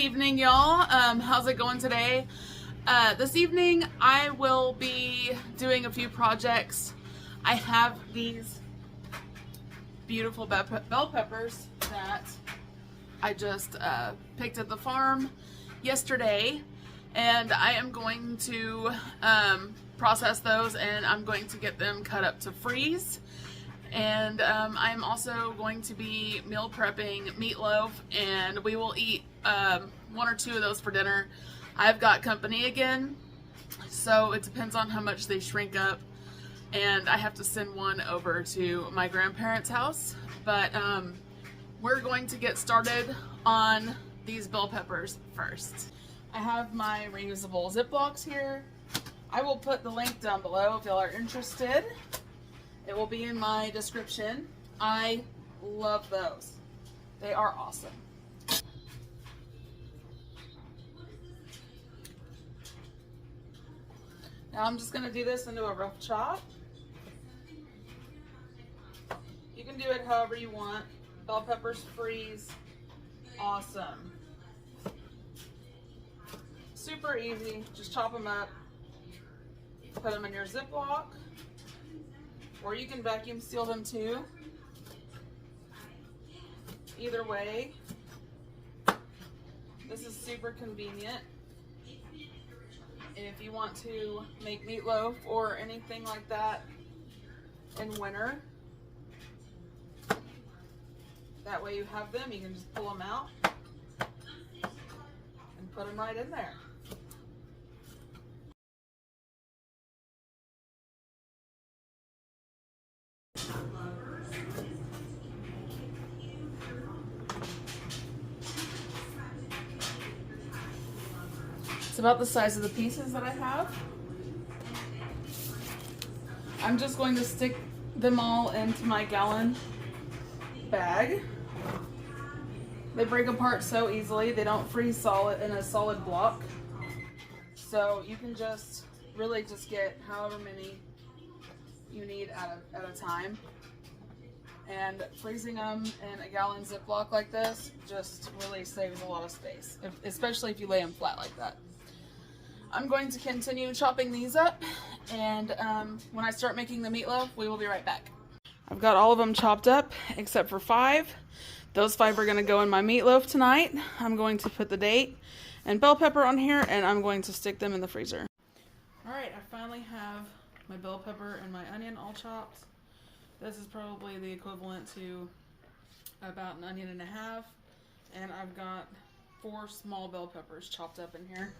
evening, y'all. How's it going today? This evening I will be doing a few projects. I have these beautiful bell peppers that I just picked at the farm yesterday, and I am going to process those, and I'm going to get them cut up to freeze. And I'm also going to be meal prepping meatloaf, and we will eat one or two of those for dinner. I've got company again, so it depends on how much they shrink up, and I have to send one over to my grandparents' house. But we're going to get started on these bell peppers first. I have my reusable Ziplocs here. I will put the link down below if y'all are interested. It will be in my description. I love those. They are awesome. Now I'm just going to do this into a rough chop. You can do it however you want. Bell peppers freeze. Awesome. Super easy. Just chop them up. Put them in your Ziploc. Or you can vacuum seal them too. Either way, this is super convenient. If you want to make meatloaf or anything like that in winter, that way you have them, you can just pull them out and put them right in there. It's about the size of the pieces that I have. I'm just going to stick them all into my gallon bag. They break apart so easily. They don't freeze solid in a solid block. So you can just really just get however many you need at a time. And freezing them in a gallon Ziploc like this just really saves a lot of space, especially if you lay them flat like that. I'm going to continue chopping these up, and when I start making the meatloaf, we will be right back. I've got all of them chopped up except for 5. Those 5 are going to go in my meatloaf tonight. I'm going to put the date and bell pepper on here, and I'm going to stick them in the freezer. Alright, I finally have my bell pepper and my onion all chopped. This is probably the equivalent to about an onion and a half, and I've got 4 small bell peppers chopped up in here.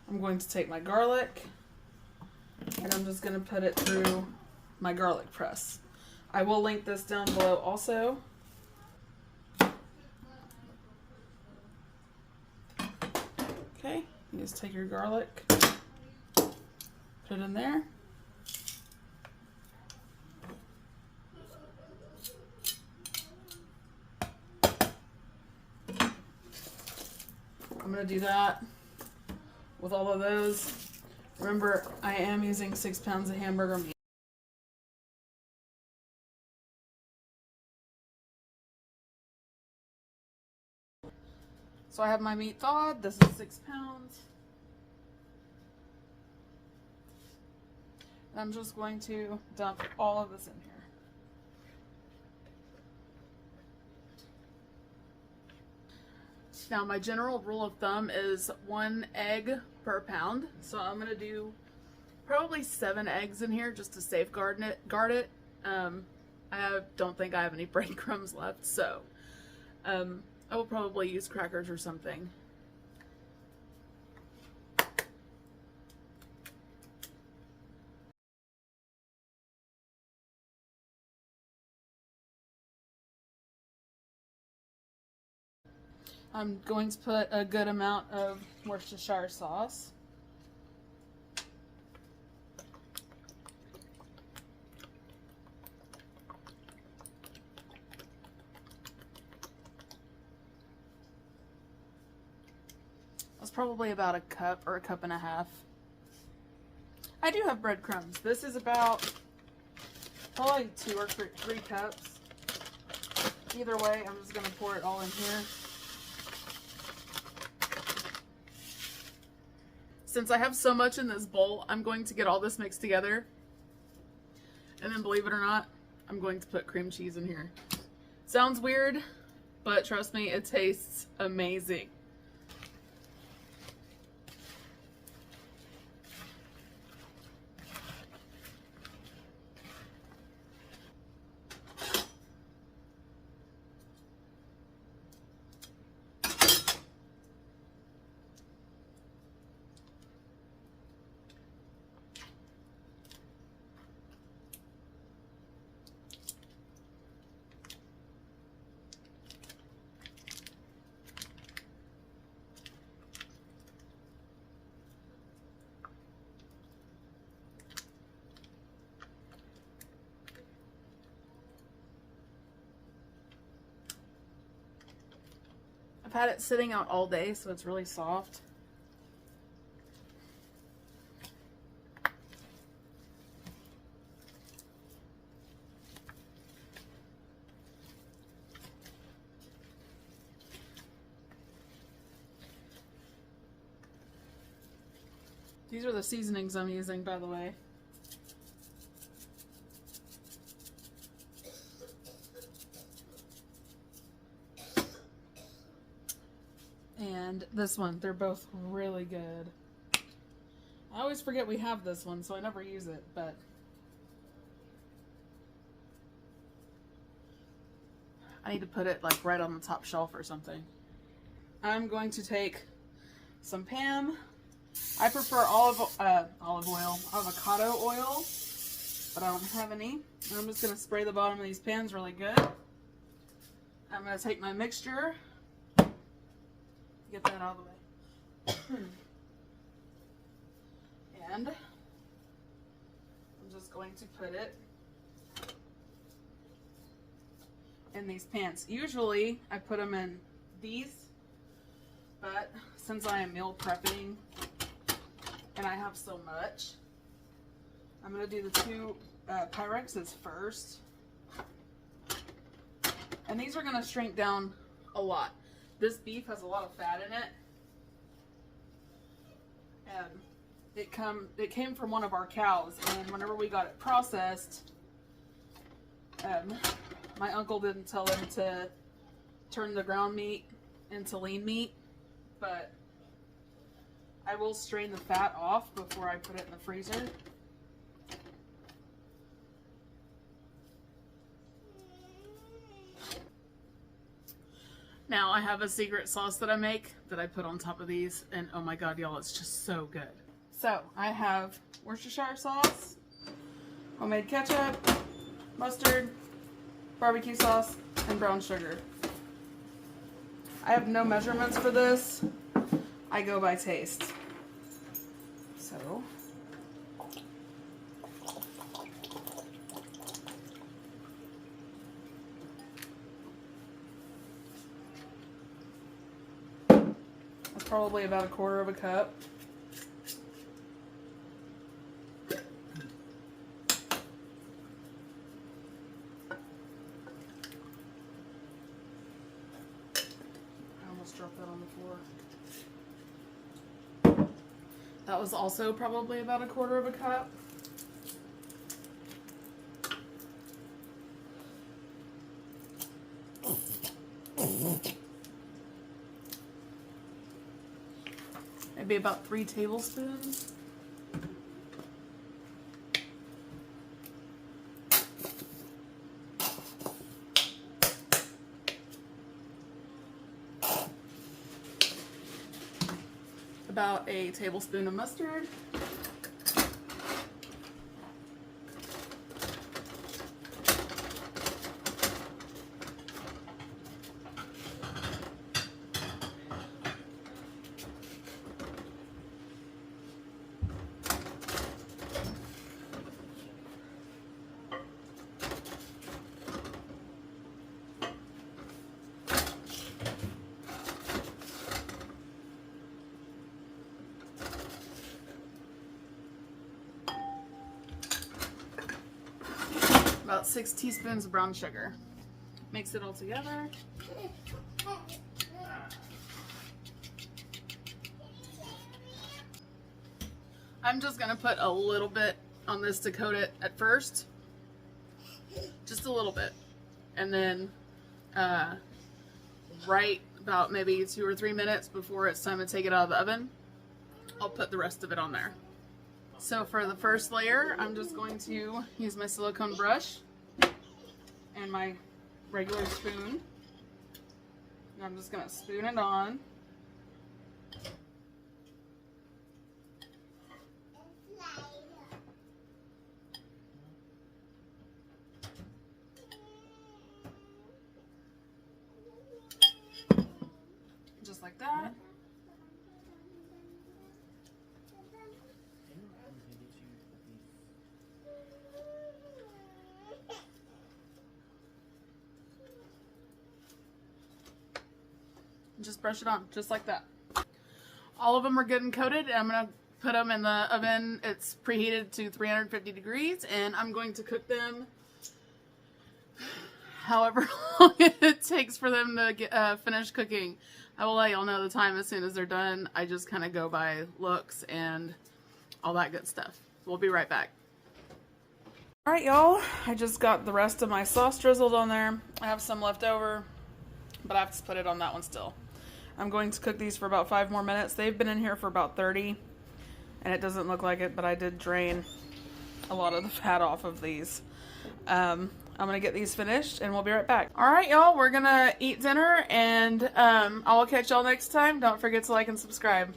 I'm going to take my garlic, and I'm just going to put it through my garlic press. I will link this down below also. Okay, you just take your garlic, put it in there. I'm going to do that with all of those. Remember, I am using 6 pounds of hamburger meat. So I have my meat thawed. This is 6 pounds. And I'm just going to dump all of this in here. Now, my general rule of thumb is 1 egg per pound. So I'm going to do probably 7 eggs in here just to safeguard it. I don't think I have any breadcrumbs left, so I will probably use crackers or something. I'm going to put a good amount of Worcestershire sauce. That's probably about a cup or a cup and a half. I do have breadcrumbs. This is about probably 2 or 3 cups. Either way, I'm just going to pour it all in here. Since I have so much in this bowl, I'm going to get all this mixed together. And then, believe it or not, I'm going to put cream cheese in here. Sounds weird, but trust me, it tastes amazing. I've had it sitting out all day, so it's really soft. These are the seasonings I'm using, by the way. And this one, they're both really good. I always forget we have this one, so I never use it, but I need to put it like right on the top shelf or something. I'm going to take some Pam. I prefer avocado oil, but I don't have any. And I'm just going to spray the bottom of these pans really good. I'm going to take my mixture. Get that out of the way. And I'm just going to put it in these pans. Usually I put them in these, but since I am meal prepping and I have so much, I'm going to do the two Pyrexes first. And these are going to shrink down a lot. This beef has a lot of fat in it. And it came from one of our cows, and whenever we got it processed, my uncle didn't tell him to turn the ground meat into lean meat, but I will strain the fat off before I put it in the freezer. Now I have a secret sauce that I make that I put on top of these, and oh my god, y'all, it's just so good. So I have Worcestershire sauce, homemade ketchup, mustard, barbecue sauce, and brown sugar. I have no measurements for this. I go by taste. So that's probably about 1/4 of a cup. Drop that on the floor. That was also probably about 1/4 of a cup. Maybe about 3 tablespoons. About a tablespoon of mustard. About 6 teaspoons of brown sugar. Mix it all together. I'm just gonna put a little bit on this to coat it at first. Just a little bit. And then right about maybe 2 or 3 minutes before it's time to take it out of the oven, I'll put the rest of it on there. So for the first layer, I'm just going to use my silicone brush and my regular spoon. And I'm just gonna spoon it on. Just like that. Just brush it on, just like that. All of them are good and coated, and I'm gonna put them in the oven. It's preheated to 350 degrees, and I'm going to cook them however long it takes for them to get, finish cooking. I will let y'all know the time as soon as they're done. I just kind of go by looks and all that good stuff. We'll be right back. Alright y'all, I just got the rest of my sauce drizzled on there. I have some left over, but I have to put it on that one still. I'm going to cook these for about 5 more minutes. They've been in here for about 30, and it doesn't look like it, but I did drain a lot of the fat off of these. I'm gonna get these finished, and we'll be right back. Alright y'all, we're gonna eat dinner, and I will catch y'all next time. Don't forget to like and subscribe.